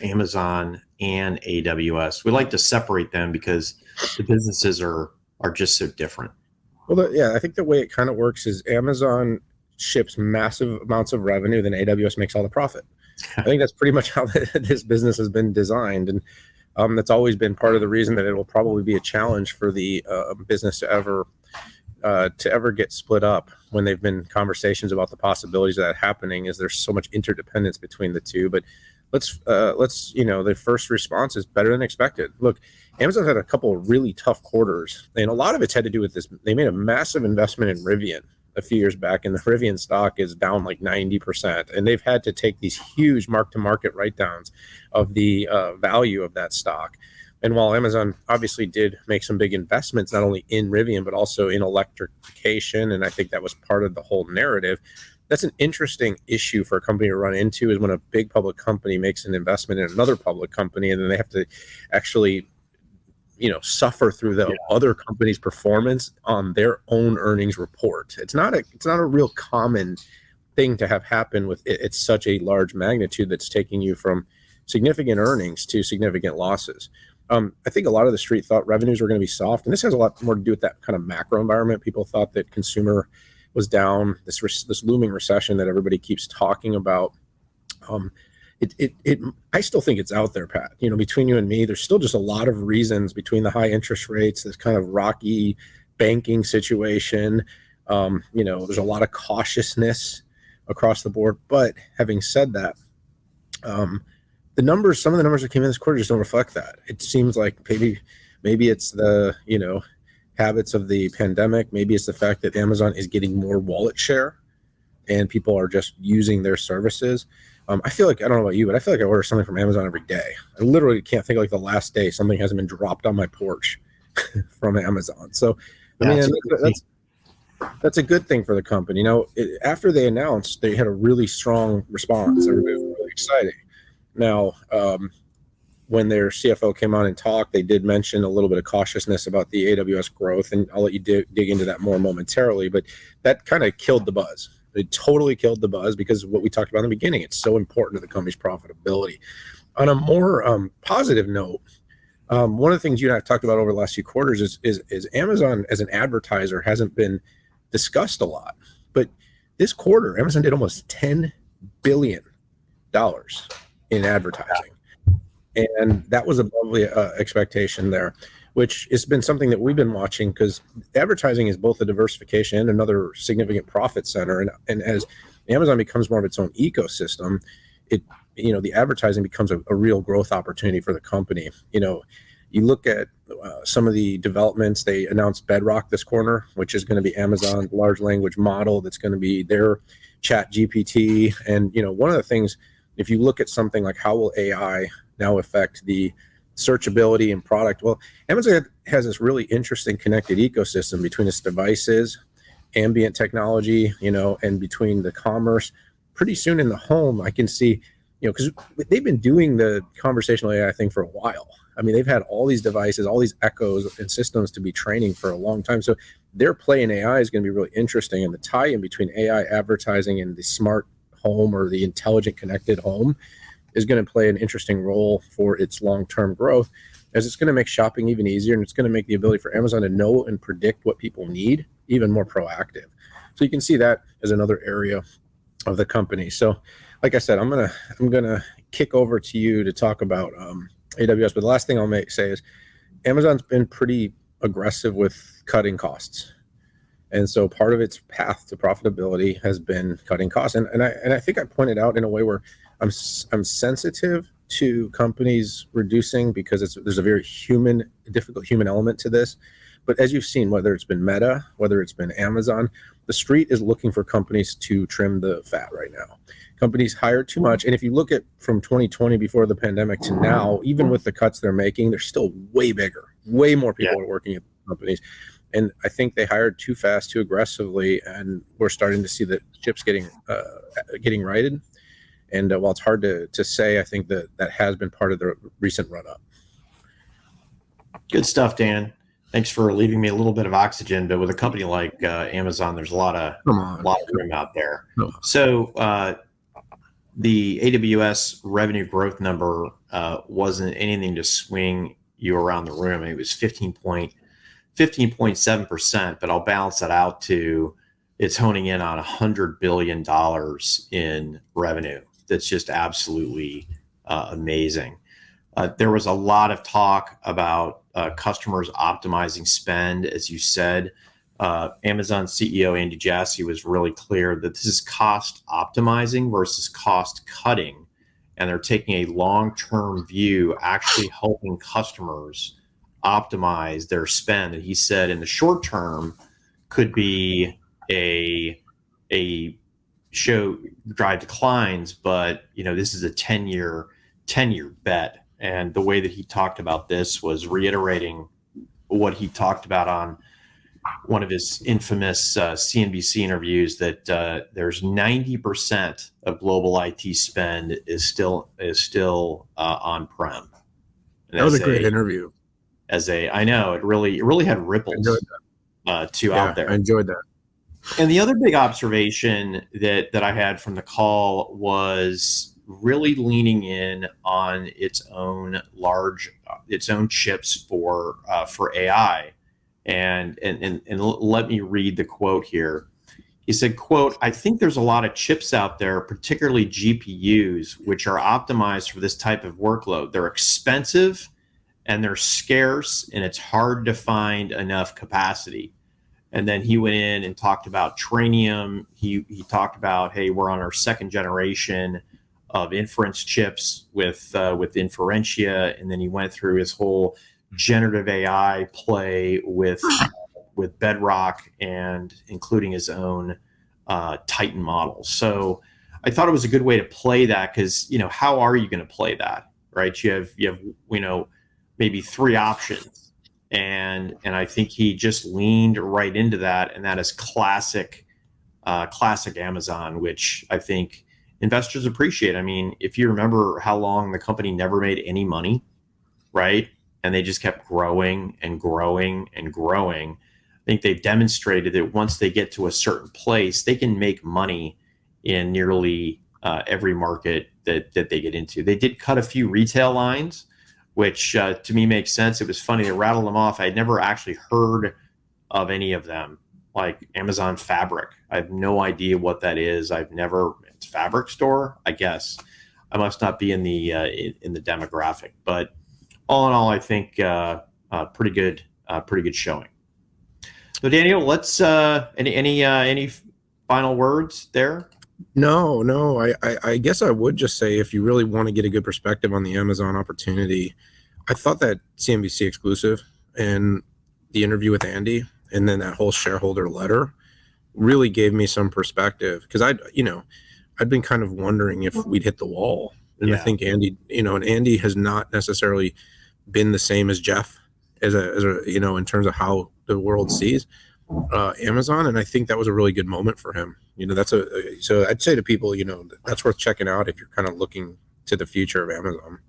Amazon and AWS. We like to separate them because the businesses are just so different. Well, I think the way it kind of works is Amazon ships massive amounts of revenue, then AWS makes all the profit. I think that's pretty much how this business has been designed, and that's always been part of the reason that it will probably be a challenge for the business to ever get split up. When they've been conversations about the possibilities of that happening, is there's so much interdependence between the two. But let's the first response is better than expected. Look, Amazon had a couple of really tough quarters, and a lot of it's had to do with this. They made a massive investment in Rivian a few years back, and the Rivian stock is down like 90%, and they've had to take these huge mark-to-market write-downs of the value of that stock. And while Amazon obviously did make some big investments, not only in Rivian, but also in electrification, and I think that was part of the whole narrative, that's an interesting issue for a company to run into, is when a big public company makes an investment in another public company, and then they have to actually suffer through the other company's performance on their own earnings report. It's not a real common thing to have happen with it. It's such a large magnitude that's taking you from significant earnings to significant losses. I think a lot of the street thought revenues were going to be soft, and this has a lot more to do with that kind of macro environment. People thought that consumer was down, this looming recession that everybody keeps talking about. I still think it's out there, Pat. Between you and me, there's still just a lot of reasons, between the high interest rates, this kind of rocky banking situation. There's a lot of cautiousness across the board. But having said that, some of the numbers that came in this quarter just don't reflect that. It seems like maybe it's the habits of the pandemic. Maybe it's the fact that Amazon is getting more wallet share, and people are just using their services. I feel like, I don't know about you, but I feel like I order something from Amazon every day. I literally can't think of like the last day something hasn't been dropped on my porch from Amazon. So, that's a good thing for the company. After they announced, they had a really strong response. Everybody was really excited. Now, when their CFO came on and talked, they did mention a little bit of cautiousness about the AWS growth, and I'll let you dig into that more momentarily, but that kind of killed the buzz. It totally killed the buzz, because of what we talked about in the beginning. It's so important to the company's profitability. On a more positive note, one of the things you and I have talked about over the last few quarters is Amazon as an advertiser hasn't been discussed a lot. But this quarter, Amazon did almost $10 billion in advertising. And that was above the expectation there, which has been something that we've been watching, because advertising is both a diversification and another significant profit center. And as Amazon becomes more of its own ecosystem, the advertising becomes a real growth opportunity for the company. You look at some of the developments. They announced Bedrock this quarter, which is going to be Amazon's large language model. That's going to be their Chat GPT. And, one of the things, if you look at something like how will AI now affect the searchability and product, well, Amazon has this really interesting connected ecosystem between its devices, ambient technology, and between the commerce. Pretty soon in the home, I can see, because they've been doing the conversational AI thing for a while. I mean, they've had all these devices, all these echoes and systems to be training for a long time. So their play in AI is going to be really interesting. And the tie-in between AI advertising and the smart home, or the intelligent connected home, is going to play an interesting role for its long-term growth, as it's going to make shopping even easier, and it's going to make the ability for Amazon to know and predict what people need even more proactive. So you can see that as another area of the company. So, like I said, I'm gonna kick over to you to talk about AWS. But the last thing I'll say is Amazon's been pretty aggressive with cutting costs. And so part of its path to profitability has been cutting costs. And I think I pointed out in a way where I'm sensitive to companies reducing, because there's a very difficult human element to this. But as you've seen, whether it's been Meta, whether it's been Amazon, the street is looking for companies to trim the fat right now. Companies hire too much. And if you look at from 2020, before the pandemic, to now, even with the cuts they're making, they're still way bigger. Way more people are working at companies. And I think they hired too fast, too aggressively, and we're starting to see the ships getting righted. And while it's hard to say, I think that has been part of the recent run-up. Good stuff, Dan. Thanks for leaving me a little bit of oxygen. But with a company like Amazon, there's a lot of room out there. So the AWS revenue growth number wasn't anything to swing you around the room. It was 15.7%, but I'll balance that out to it's honing in on $100 billion in revenue. That's just absolutely amazing. There was a lot of talk about customers optimizing spend, as you said. Amazon CEO Andy Jassy was really clear that this is cost optimizing versus cost cutting, and they're taking a long-term view, actually helping customers optimize their spend. And he said in the short term could be a show drive declines, but this is a 10-year bet. And the way that he talked about this was reiterating what he talked about on one of his infamous CNBC interviews, that there's 90% of global IT spend is still on-prem. That was a great interview. I know it really had ripples out there. I enjoyed that. And the other big observation that I had from the call was really leaning in on its own chips for AI. And let me read the quote here. He said, quote, "I think there's a lot of chips out there, particularly GPUs, which are optimized for this type of workload. They're expensive and they're scarce, and it's hard to find enough capacity." And then he went in and talked about Trainium. He talked about, hey, we're on our second generation of inference chips with Inferentia. And then he went through his whole generative AI play with Bedrock, and including his own Titan models. So I thought it was a good way to play that, because how are you going to play that, right? You have maybe three options. And I think he just leaned right into that, and that is classic Amazon, which I think investors appreciate. I mean, if you remember how long the company never made any money, right? And they just kept growing and growing and growing. I think they've demonstrated that once they get to a certain place, they can make money in nearly every market that they get into. They did cut a few retail lines, which to me makes sense. It was funny, they rattled them off. I had never actually heard of any of them, like Amazon Fabric. I have no idea what that is. It's fabric store, I guess. I must not be in the demographic, but all in all, I think pretty good showing. So Daniel, let's any final words there? No. I guess I would just say, if you really want to get a good perspective on the Amazon opportunity, I thought that CNBC exclusive and the interview with Andy, and then that whole shareholder letter really gave me some perspective, because I'd been kind of wondering if we'd hit the wall. And I think Andy, and Andy has not necessarily been the same as Jeff as a in terms of how the world sees Amazon. And I think that was a really good moment for him. So I'd say to people, that's worth checking out if you're kind of looking to the future of Amazon.